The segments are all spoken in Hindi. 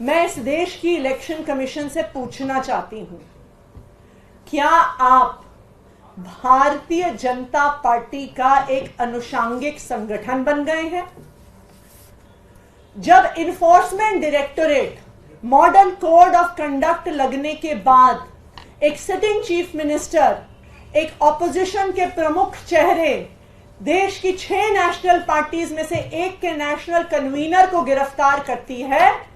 मैं इस देश की इलेक्शन कमीशन से पूछना चाहती हूं, क्या आप भारतीय जनता पार्टी का एक अनुषांगिक संगठन बन गए हैं? जब enforcement directorate model code of conduct लगने के बाद एक सिटिंग चीफ मिनिस्टर, एक ऑपोजिशन के प्रमुख चेहरे, देश की 6 नेशनल पार्टीज में से एक के नेशनल कन्वीनर को गिरफ्तार करती है,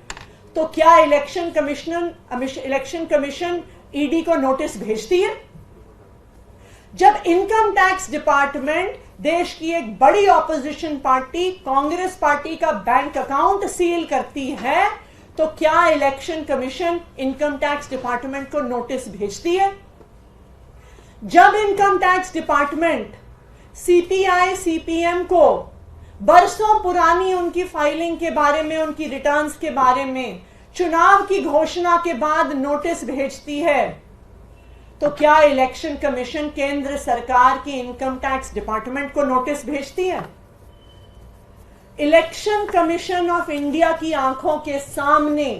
तो क्या इलेक्शन कमीशन ईडी को नोटिस भेजती है? जब इनकम टैक्स डिपार्टमेंट देश की एक बड़ी ऑपोजिशन पार्टी कांग्रेस पार्टी का बैंक अकाउंट सील करती है, तो क्या election commission income tax department को नोटिस भेजती है? जब income tax department CPI CPM को बरसों पुरानी उनकी फाइलिंग के बारे में, उनकी रिटर्न्स के बारे में चुनाव की घोषणा के बाद नोटिस भेजती है, तो क्या इलेक्शन कमीशन केंद्र सरकार की इनकम टैक्स डिपार्टमेंट को नोटिस भेजती है? इलेक्शन कमीशन ऑफ इंडिया की आंखों के सामने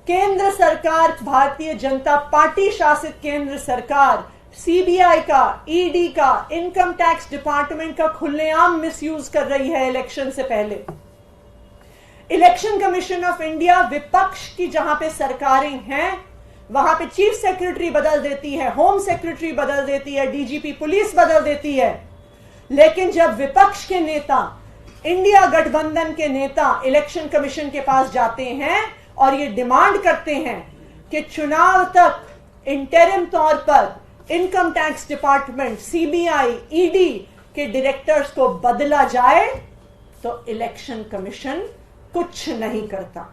केंद्र सरकार, भारतीय जनता पार्टी शासित केंद्र सरकार सीबीआई का, ईडी का, इनकम टैक्स डिपार्टमेंट का खुलेआम मिसयूज कर रही है इलेक्शन से पहले। इलेक्शन कमीशन ऑफ इंडिया विपक्ष की जहां पे सरकारें हैं, वहां पे चीफ सेक्रेटरी बदल देती है, होम सेक्रेटरी बदल देती है, डीजीपी पुलिस बदल देती है, लेकिन जब विपक्ष के नेता, इंडिया गठबंधन के नेता इलेक्शन कमीशन के पास जाते हैं और ये डिमांड करते हैं कि चुनाव तक इंटरिम तौर पर income tax department, CBI, ED के डायरेक्टर्स को बदला जाए, तो इलेक्शन कमीशन कुछ नहीं करता।